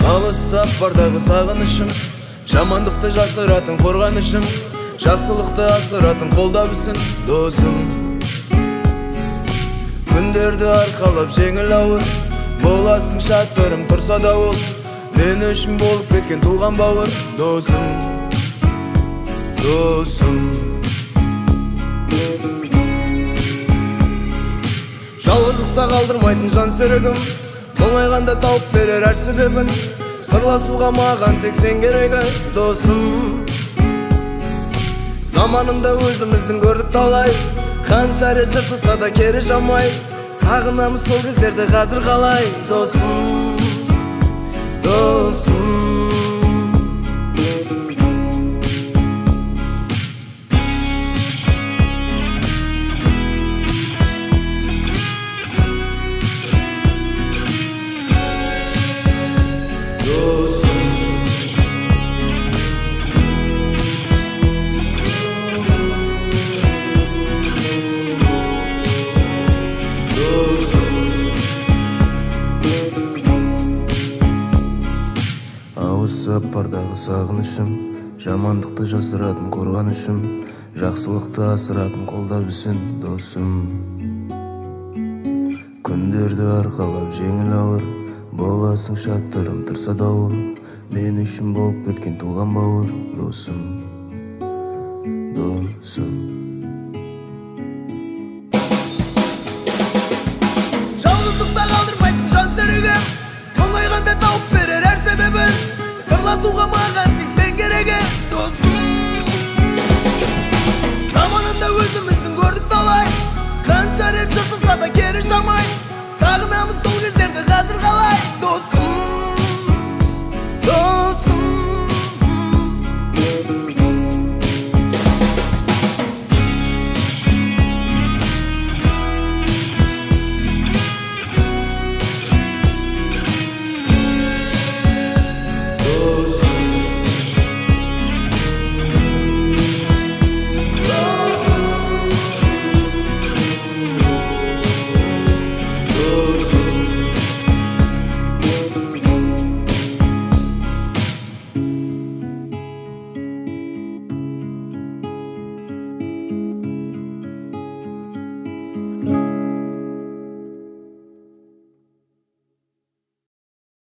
Алысап бардагы сагынышым, жамандыкты жасыратын корганышым, жаксылыкты асыратын колдабысың досым. Күндөрдү аркалап жеңил ауыр, боласың шаттырым турса да бол. Мен өчүн болуп кеткен тууган бауыр досым, досым. Жалгыздыкта калдырмайтын жан серигим, оңайганда тауып берер ар себебин. Сырласууга маган тек сен керек досым. Заманында өзүмүздүн көрдүк талай, канча эре жыртылса да кери жамай. Сагынамыз сол кездерди азыр калай досым, досым. Алысап бардагы сагынышым, жамандыкты жасыратын корганышым, жаксылыкты асыратын колдабысың досым. Күндөрдү аркалап жеңил ауыр, боласың шаттырым турса да бол. Мен үчүн болуп кеткен тууган бауыр досым, досым. Жалгыздыкта калдырмайтын жан серигим, оңайганда тауып берер ар себебин. Сырласууга маган тек сен керек досым. Заманында өзүмүздүн көрдүк талай, канча рет жыртылса да кери жамай. Сагынамыз